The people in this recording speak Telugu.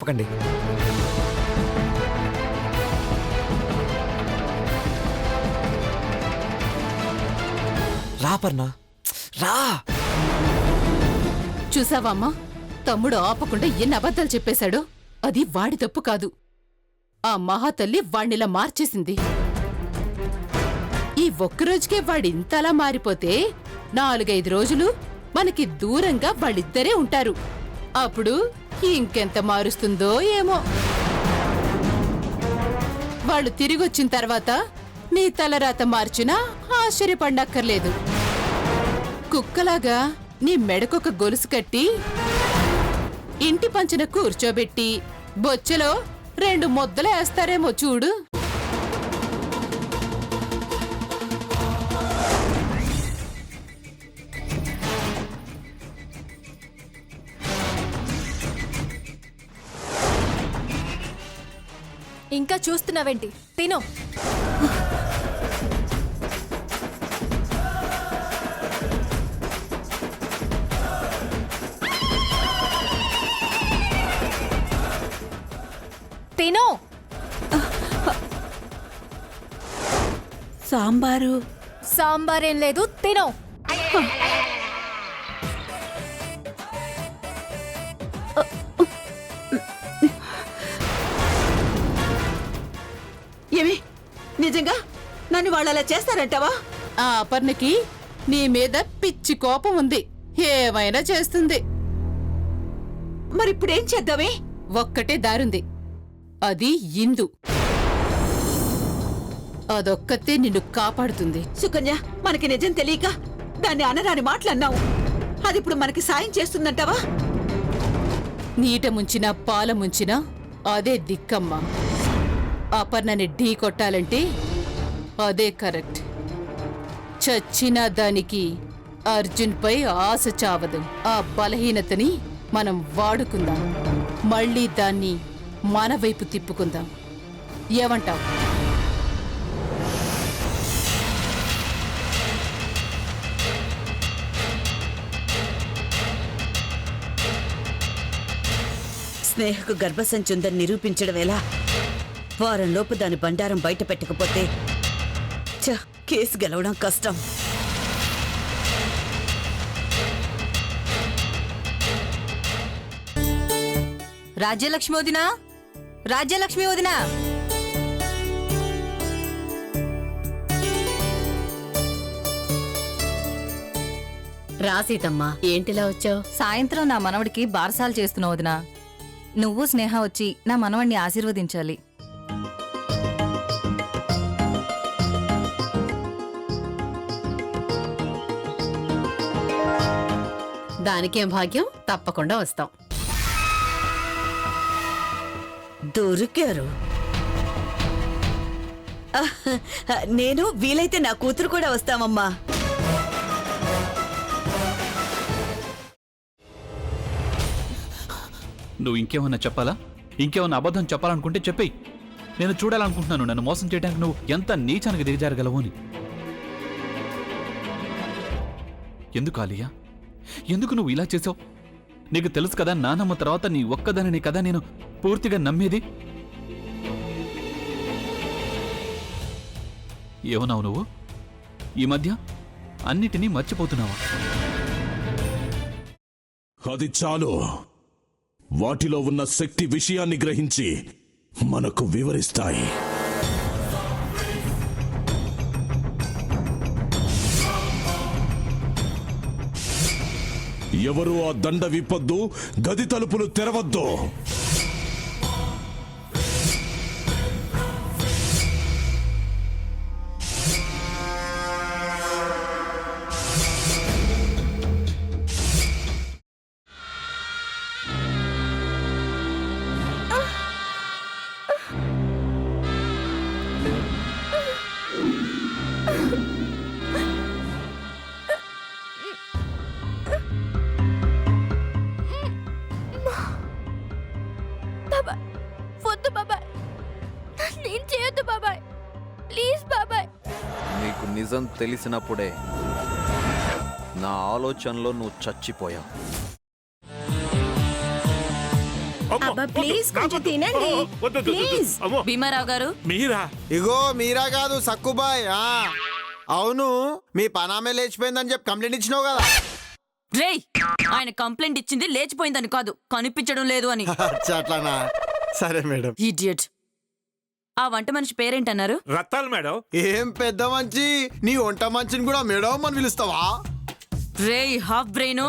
చెప్పకండి. రా పర్ణ, రా. చూసావమ్మా, తమ్ముడు ఆపకుండా ఎన్ని అబద్ధాలు చెప్పేశాడో. అది వాడి తప్పు కాదు, ఆ మహాతల్లి వాణ్ణిలా మార్చేసింది. ఈ ఒక్కరోజుకే వాడింతలా మారిపోతే 4-5 రోజులు మనకి దూరంగా వాళ్ళిద్దరే ఉంటారు. అప్పుడు ఇంకెంత మారుస్తుందో ఏమో. వాళ్ళు తిరిగొచ్చిన తర్వాత నీ తలరాత మార్చినా ఆశ్చర్యపడక్కర్లేదు. కుక్కలాగా నీ మెడకొక గొలుసు కట్టి ఇంటి పంచన కూర్చోబెట్టి బొచ్చెలో 2 ముద్దలు వేస్తారేమో చూడు. ఇంకా చూస్తున్నావేంటి? తిను. తిను. సాంబారేం లేదు, తిను. ఏమి నిజంగా నన్ను వాళ్ళు అలా చేస్తారంటావా? ఆ అపర్ణకి నీ మీద పిచ్చి కోపం ఉంది, ఏమైనా చేస్తుంది. మరిప్పుడేం చేద్దామే? ఒక్కటే దారుంది, అది ఇందు. అదొక్కతే నిన్ను కాపాడుతుంది. సుకన్య, మనకి నిజం తెలియక దాన్ని అనరాని మాటలన్నావు. అదిప్పుడు మనకి సాయం చేస్తుందంటావా? నీట ముంచినా పాల ముంచినా అదే దిక్కమ్మా. అపర్ణని ఢీ కొట్టాలంటే అదే కరెక్ట్. చచ్చినా దానికి అర్జున్పై ఆశ చావదు. ఆ బలహీనతని మనం వాడుకుందాం, మళ్ళీ దాన్ని మన వైపు తిప్పుకుందాం. ఏమంటావ్? స్నేహకు గర్భసంచి ఉందని నిరూపించడం ఎలా? వారంలోపు దాని బండారం బయట పెట్టకపోతే కేసు గెలవడం కష్టం. రాజ్యలక్ష్మి వదినా, రాజ్యలక్ష్మి వదినా. రా సీతమ్మా, ఏంటిలా వచ్చావు? సాయంత్రం నా మనవడికి బారసాలు చేస్తున్నావు వదినా. నువ్వు స్నేహ వచ్చి నా మనవడిని ఆశీర్వదించాలి. దానికేం భాగ్యం, తప్పకుండా వస్తాం. దొరికారు. నేను వీలైతే నా కూతురు కూడా వస్తామమ్మా. నువ్వు ఇంకేమన్నా చెప్పాలా? ఇంకేమన్నా అబద్ధం చెప్పాలనుకుంటే చెప్పేయి. నేను చూడాలనుకుంటున్నాను నన్ను మోసం చేయడానికి నువ్వు ఎంత నీచానికి దిగజారగలవు అని. ఎందుకు ఆలియా, ఎందుకు నువ్వు ఇలా చేసావు? నీకు తెలుసు కదా, నానమ్మ తర్వాత నీ ఒక్కదానిని కదా నేను పూర్తిగా నమ్మేది. ఏమన్నావు నువ్వు? ఈ మధ్య అన్నిటినీ మర్చిపోతున్నావా? అది చాలు. వాటిలో ఉన్న శక్తి విషయాన్ని గ్రహించి మనకు వివరిస్తాయి. ఎవరు ఆ దండ విప్పొద్దు, గది తలుపులు తెరవద్దు. నీకు నిజం తెలిసినప్పుడే నా ఆలోచనలో నువ్వు చచ్చిపోయావు. అబ్బా ప్లీజ్ కొంచెం తినండి ప్లీజ్. భీమారావు గారు మీరా? ఇగో మీరా కాదు సక్కుబాయ్. అవును, మీ పనామే లేచిపోయిందని చెప్పి కంప్లైంట్ ఇచ్చినావు కదా. రేయ్, ఆయన కంప్లైంట్ ఇచ్చింది లేచిపోయిందని కాదు, కనిపించడం లేదు అని. అచ్చా, అట్లానా? సరే మేడం. ఇడియట్. ఆ వంట మనిషి పేరేంటన్నారు? రత్తాలు మేడం. ఏం పెద్ద మంచి, నీ వంట మంచిని కూడా మేడం అని పిలుస్తావా? రేయ్ హాఫ్ బ్రెయిన్,